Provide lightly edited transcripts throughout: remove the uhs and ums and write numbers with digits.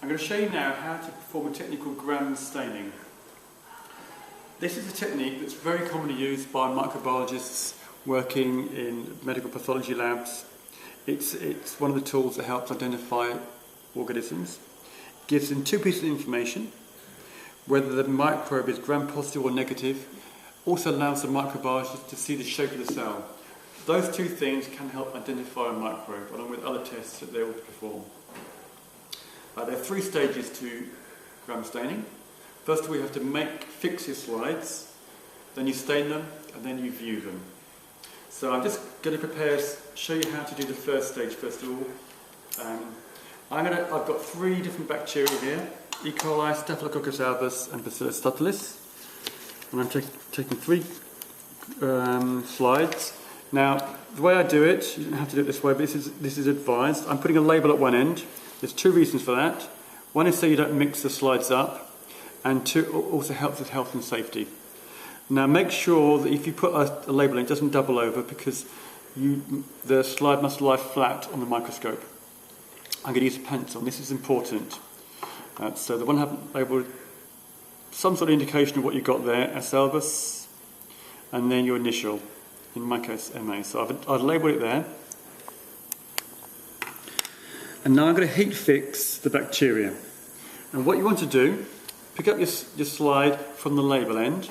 I'm going to show you now how to perform a technique called gram staining. This is a technique that's very commonly used by microbiologists working in medical pathology labs. It's one of the tools that helps identify organisms. It gives them two pieces of information, whether the microbe is gram-positive or negative. Also allows the microbiologist to see the shape of the cell. Those two things can help identify a microbe, along with other tests that they will perform. There are three stages to gram staining. First of all, you have to fix your slides, then you stain them, and then you view them. So I'm just going to show you how to do the first stage first of all. I've got three different bacteria here: E. coli, Staphylococcus aureus, and Bacillus subtilis. And I'm taking three slides. Now, the way I do it, you don't have to do it this way, but this is advised. I'm putting a label at one end. There's two reasons for that. One is so you don't mix the slides up, and two, also helps with health and safety. Now make sure that if you put a label in, it doesn't double over, because the slide must lie flat on the microscope. I'm going to use a pencil, and this is important. So the one I have labelled, some sort of indication of what you've got there, S. albus, and then your initial, in my case MA. So I've labelled it there. And now I'm going to heat fix the bacteria. And what you want to do, pick up your slide from the label end,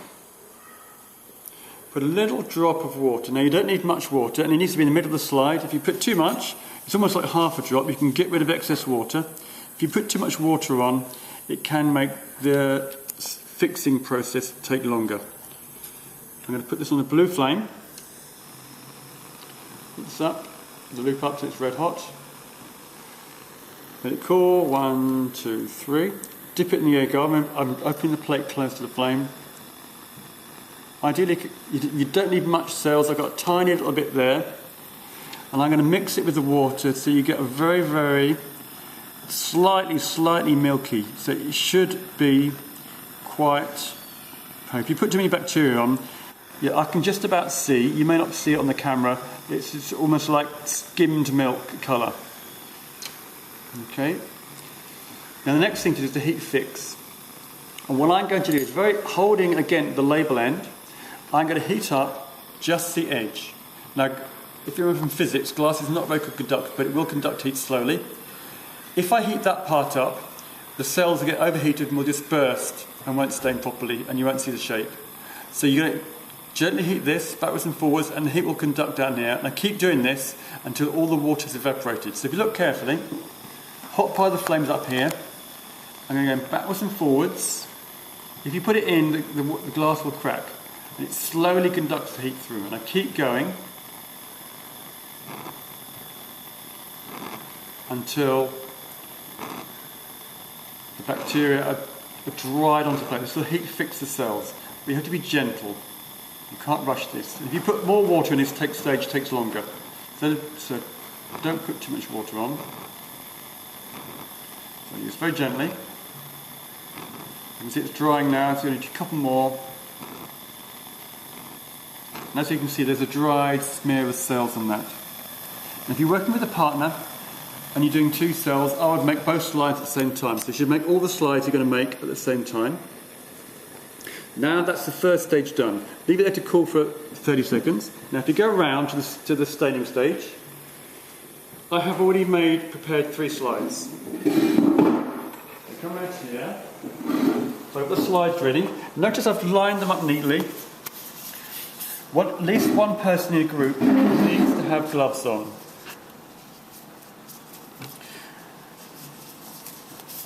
put a little drop of water. Now you don't need much water, and it needs to be in the middle of the slide. If you put too much, it's almost like half a drop. You can get rid of excess water. If you put too much water on, it can make the fixing process take longer. I'm going to put this on the blue flame. Put this up, the loop up so it's red hot. Let it cool, 1, 2, 3. Dip it in the agar. I'm opening the plate close to the flame. Ideally, you don't need much cells. I've got a tiny little bit there. And I'm going to mix it with the water so you get a very, very slightly milky. So it should be quite... If you put too many bacteria on, I can just about see, you may not see it on the camera, it's almost like skimmed milk colour. Okay. Now the next thing to do is to heat fix. And what I'm going to do is, holding again the label end, I'm going to heat up just the edge. Now, if you remember from physics, glass is not a very good conductor, but it will conduct heat slowly. If I heat that part up, the cells will get overheated and will just burst and won't stain properly, and you won't see the shape. So you're going to gently heat this backwards and forwards, and the heat will conduct down here. And I keep doing this until all the water is evaporated. So if you look carefully, hot pile the flames up here. I'm going to go backwards and forwards. If you put it in, the glass will crack. And it slowly conducts the heat through. And I keep going until the bacteria are dried onto the plate. This will heat fix the cells. But you have to be gentle. You can't rush this. If you put more water in, this stage takes longer. So don't put too much water on. So use very gently. You can see it's drying now, so you need a couple more. And as you can see, there's a dried smear of cells on that. And if you're working with a partner and you're doing two cells, I would make both slides at the same time. So you should make all the slides you're going to make at the same time. Now that's the first stage done. Leave it there to cool for 30 seconds. Now if you go around to the staining stage, I have already prepared three slides. Come around here. So I've got the slides ready. Notice I've lined them up neatly. At least one person in a group needs to have gloves on.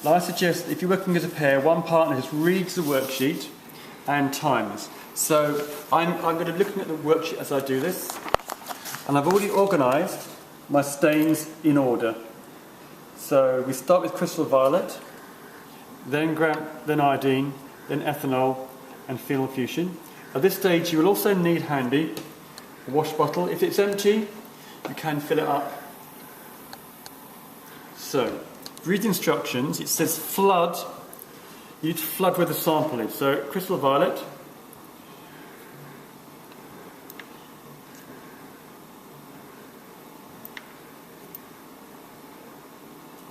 Now I suggest if you're working as a pair, one partner just reads the worksheet and times. So I'm going to be looking at the worksheet as I do this, and I've already organised my stains in order. So we start with crystal violet, then iodine, then ethanol and phenol fuchsin. At this stage you will also need handy a wash bottle. If it's empty, you can fill it up. So, read the instructions. It says flood. You need to flood where the sample is. So crystal violet,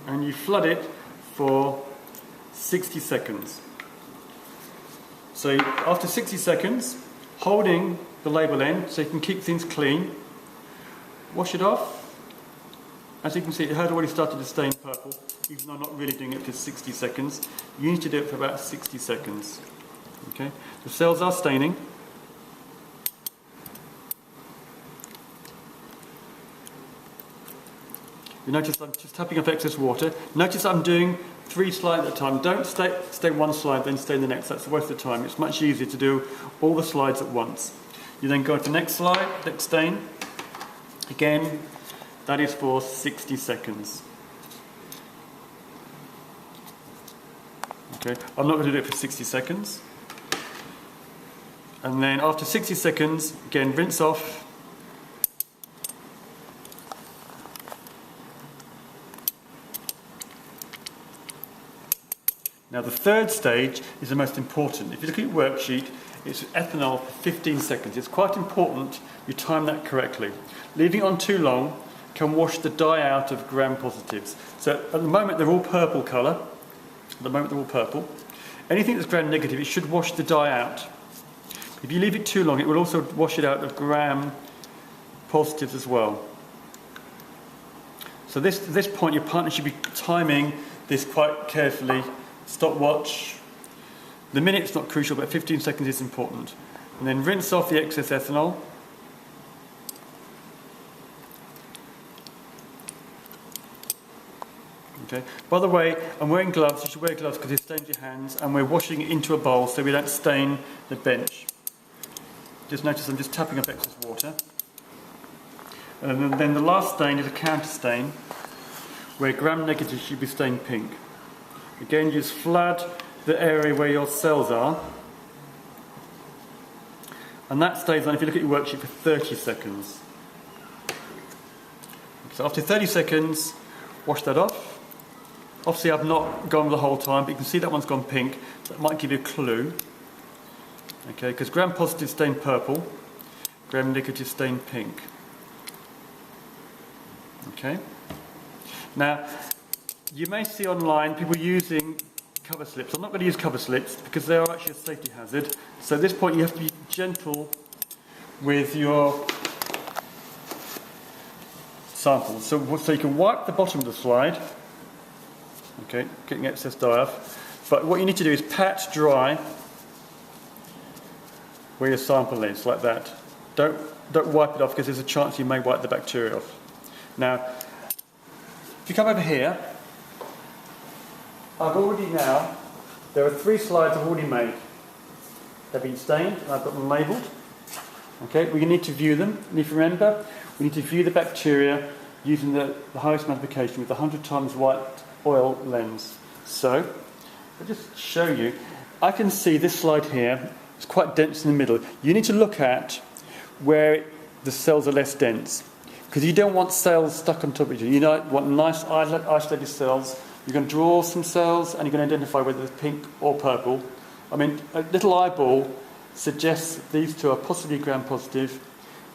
and you flood it for 60 seconds. So after 60 seconds, holding the label end so you can keep things clean, wash it off. As you can see, it had already started to stain purple, even though I'm not really doing it for 60 seconds. You need to do it for about 60 seconds. Okay, the cells are staining. You notice I'm just tapping off excess water. Notice I'm doing 3 slides at a time. Don't stay one slide, then stay in the next. That's a waste of time. It's much easier to do all the slides at once. You then go to the next slide, next stain. Again, that is for 60 seconds. Okay, I'm not going to do it for 60 seconds. And then after 60 seconds, again, rinse off. Now the third stage is the most important. If you look at your worksheet, it's ethanol for 15 seconds. It's quite important you time that correctly. Leaving it on too long can wash the dye out of gram-positives. So at the moment they're all purple colour. At the moment they're all purple. Anything that's gram-negative, it should wash the dye out. If you leave it too long, it will also wash it out of gram-positives as well. So at this point your partner should be timing this quite carefully. Stopwatch. The minute's not crucial, but 15 seconds is important. And then rinse off the excess ethanol. Okay. By the way, I'm wearing gloves. You should wear gloves because it stains your hands, and we're washing it into a bowl so we don't stain the bench. Just notice I'm just tapping up excess water. And then the last stain is a counter stain, where gram-negative should be stained pink. Again, just flood the area where your cells are. And that stays on, if you look at your worksheet, for 30 seconds. So after 30 seconds, wash that off. Obviously I've not gone the whole time, but you can see that one's gone pink. So that might give you a clue. Okay, because gram-positive stain purple, gram-negative stain pink. Okay. Now, you may see online people using cover slips. I'm not going to use cover slips because they are actually a safety hazard. So at this point you have to be gentle with your samples. So you can wipe the bottom of the slide, okay, getting excess dye off. But what you need to do is pat dry where your sample is, like that. Don't wipe it off because there's a chance you may wipe the bacteria off. Now, if you come over here, there are 3 slides I've already made. They've been stained and I've got them labelled. Okay, we need to view them. And if you remember, we need to view the bacteria using the highest magnification with the 100 times white oil lens. So, I'll just show you. I can see this slide here, it's quite dense in the middle. You need to look at where the cells are less dense, because you don't want cells stuck on top of each other. You want nice isolated cells. You're going to draw some cells and you're going to identify whether it's pink or purple. I mean, a little eyeball suggests that these two are possibly gram-positive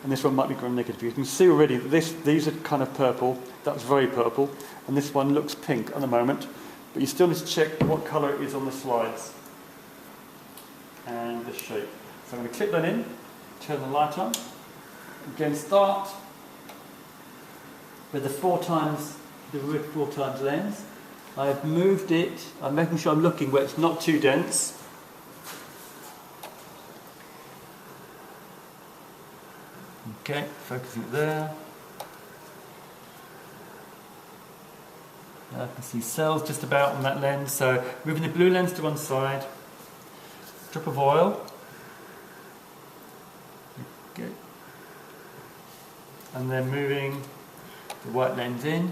and this one might be gram-negative. You can see already that these are kind of purple, that's very purple, and this one looks pink at the moment. But you still need to check what colour it is on the slides and the shape. So I'm going to clip that in, turn the light on. Again, start with the 4 times lens. I've moved it, I'm making sure I'm looking where it's not too dense. Okay, focusing it there. Now I can see cells just about on that lens, so moving the blue lens to one side, drop of oil. Okay. And then moving the white lens in.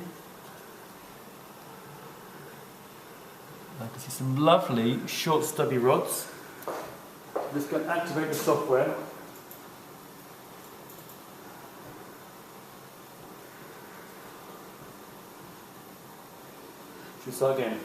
I can see some lovely short stubby rods. I'm just going to activate the software. Should we start again?